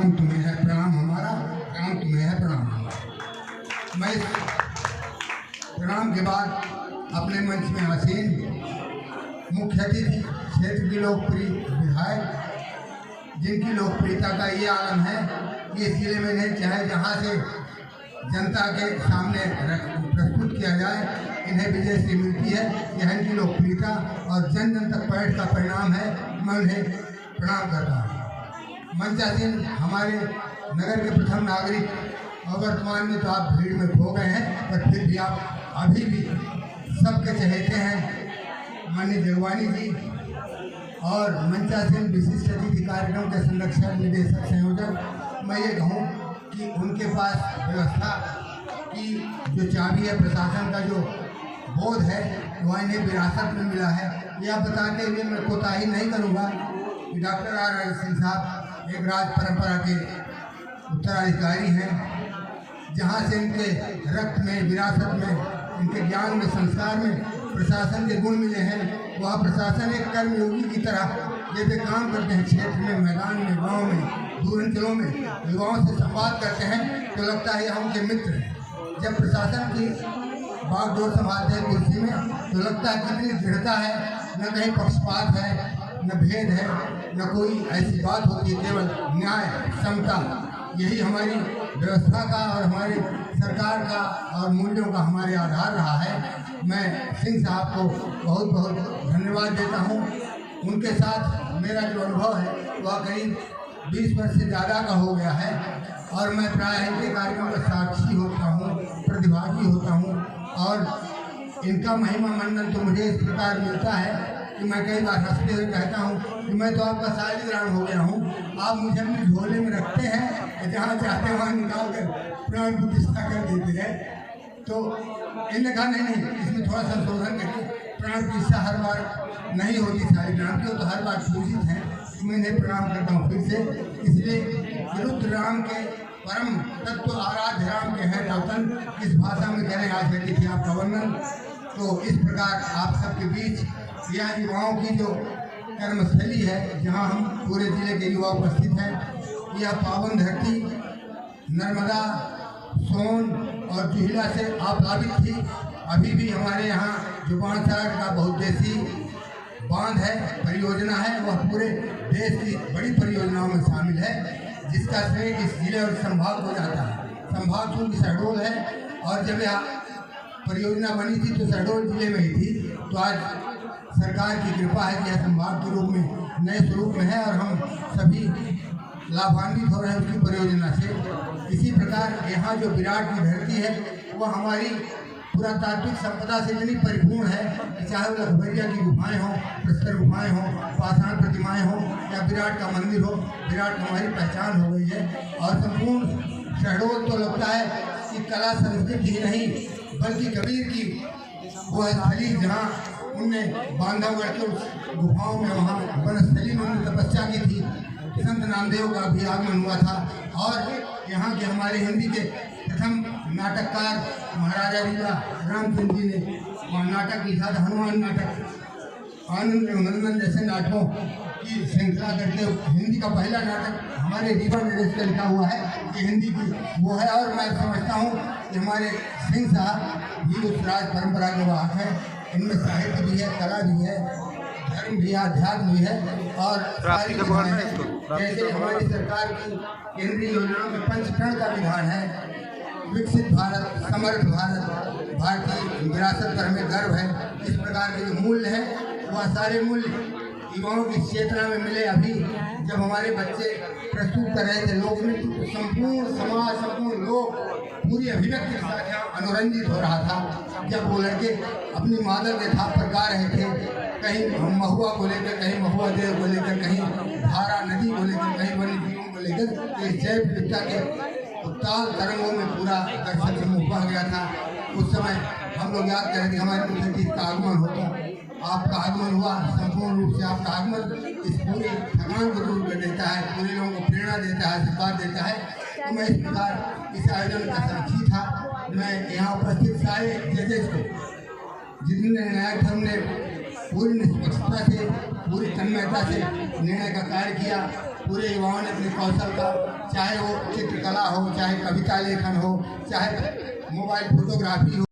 प्रणाम तुम्हें है, प्रणाम हमारा, प्रणाम तुम्हें है, प्रणाम हमारा। मैं इस प्रणाम के बाद अपने मंच में आसीन मुख्य अतिथि क्षेत्र के लोकप्रिय विधायक, जिनकी लोकप्रियता का ये आलम है कि इस जिले में नहीं चाहे जहाँ से जनता के सामने प्रस्तुत किया जाए, इन्हें विजयश्री मिलती है। यह इनकी लोकप्रियता और जन जन तक पहुँच का परिणाम है। मैं उन्हें प्रणाम करता हूँ। मंचासीन हमारे नगर के प्रथम नागरिक और वर्तमान में तो आप भीड़ में खो गए हैं, पर फिर भी आप अभी भी सबके चहेते हैं, माननीय जगवानी जी और मंचासीन विशिष्ट अतिथि कार्यक्रम के संरक्षक, निदेशक, संयोजक। मैं ये कहूँ कि उनके पास व्यवस्था की जो चाबी है, प्रशासन का जो बोध है, वह इन्हें विरासत में मिला है। यह बताते हुए मैं कोताही नहीं करूँगा कि डॉक्टर आर सिंह साहब एक राज परंपरा के उत्तराधिकारी हैं, जहाँ से इनके रक्त में, विरासत में, इनके ज्ञान में, संस्कार में प्रशासन के गुण मिले हैं। वह प्रशासन एक कर्मयोगी की तरह जैसे काम करते हैं, क्षेत्र में, मैदान में, गांव में, दूर अंचलों में युवाओं से संवाद करते हैं, तो लगता है हम उनके मित्र हैं। जब प्रशासन की बागडोर संभालते हैं कुर्सी में, तो लगता है कितनी दृढ़ता है, न कहीं पक्षपात है, न भेद है, न कोई ऐसी बात होती है, केवल न्याय, समता। यही हमारी व्यवस्था का और हमारी सरकार का और मूल्यों का हमारे आधार रहा है। मैं सिंह साहब को बहुत बहुत धन्यवाद देता हूँ। उनके साथ मेरा जो अनुभव है वह करीब 20 वर्ष से ज़्यादा का हो गया है और मैं प्रायः इनके कार्यक्रम का साक्षी होता हूँ, प्रतिभागी होता हूँ और इनका महिमा मंडन तो मुझे इस प्रकार मिलता है कि मैं कई बार हंसते हुए कहता हूँ कि मैं तो आपका शालिग्राम हो गया हूँ। आप मुझे अपने झोले में रखते हैं, जहाँ चाहते हैं वहाँ निकाल कर प्राण प्रतिष्ठा कर देते हैं। तो इन्हें कहा नहीं, इसमें थोड़ा संशोधन करके प्राण प्रतिष्ठा हर बार नहीं होती शालिग्राम की, तो हर बार पूजित हैं। मैं इन्हें प्रणाम करता हूँ फिर से, इसलिए रुद्र राम के परम तत्व आराध्य राम के हैं नवतन, इस भाषा में कह रहे हैं आज है कि आपका वर्णन। तो इस प्रकार आप सबके बीच यह युवाओं की जो कर्मस्थली है, जहां हम पूरे जिले के युवा उपस्थित हैं, यह पावन धरती नर्मदा, सोन और जुहिला से आप्लावित थी। अभी भी हमारे यहाँ जो बाणसागर का बहुउद्देशीय बांध है, परियोजना है, वह पूरे देश की बड़ी परियोजनाओं में शामिल है, जिसका श्रेय इस जिले और संभाग को जाता है। संभाग चूँकि शहडोल है और जब यह परियोजना बनी थी तो शहडोल जिले में ही थी। तो आज सरकार की कृपा है कि यह संभाग के रूप में, नए स्वरूप में है और हम सभी लाभान्वित हो रहे हैं उसकी परियोजना से। इसी प्रकार यहाँ जो विराट की धरती है वह हमारी पुरातात्विक संपदा से इतनी परिपूर्ण है कि चाहे वो लखभरिया की गुफाएँ हों, प्रस्तर गुफाएँ हों, पाषाण प्रतिमाएँ हों या विराट का मंदिर हो, विराट हमारी पहचान हो गई है। और संपूर्ण शहडोल तो लगता है कि कला संस्कृति ही नहीं बल्कि कबीर की वह स्थली, जहाँ उनने बांधवगढ़ के उस गुफाओं में, वहाँ वनस्थली में उन्होंने तपस्या की थी। संत नामदेव का भी आगमन हुआ था और यहाँ के हमारे हिंदी के प्रथम नाटककार महाराजा रीवा रामचंद्र जी ने वहाँ नाटक लिखा था, हनुमान नाटक, आनंद नंदन जैसे नाटकों की श्रृंखला करते हिंदी का पहला नाटक हमारे रीवा नरेश का लिखा हुआ है कि हिंदी की वो है। और मैं समझता हूँ कि हमारे सिंह साहब जी उस राज परंपरा के वाहक हैं। इनमें साहित्य भी है, कला भी है, धर्म भी है, अध्यात्म भी है और जैसे हमारी सरकार की केंद्रीय योजनाओं में पंचकर्ण का विधान है, विकसित भारत, समर्थ भारत, भारतीय विरासत पर हमें गर्व है। इस प्रकार के जो मूल्य हैं वह सारे मूल्य युवाओं की चेतना में मिले। अभी जब हमारे बच्चे प्रस्तुत कर रहे थे लोक नृत्य, तो संपूर्ण समाज, संपूर्ण लोग पूरी अभिव्यक्ति के साथ यहाँ अनुरंजित हो रहा था। जब वो लड़के अपनी मादल के थाप पर गा रहे थे, कहीं महुआ को लेकर, कहीं महुआ देव को लेकर, कहीं धारा नदी को लेकर, कहीं वन्य जीवों को लेकर, तो इस जैव विविधता के उत्ताल तरंगों में पूरा दर्शक समूह बह गया था। उस समय हम लोग याद करें कि हमारे मुख्य अतिथि का आगमन होता, आपका आगमन हुआ, संपूर्ण रूप से आपका आगमन इस पूरे थकान को दूर कर देता है, पूरे लोगों को प्रेरणा देता है, आशीर्वाद देता है। तो मैं इस प्रकार इस आयोजन का साक्षी था। मैं यहाँ उपस्थित सारे जजेस को, जितने न्यायिक थे, हमने पूरी निष्पक्षता से, पूरी तन्मयता से निर्णय का कार्य किया। पूरे युवाओं ने अपने कौशल का, चाहे वो चित्रकला हो, चाहे कविता लेखन हो, चाहे मोबाइल फोटोग्राफी हो,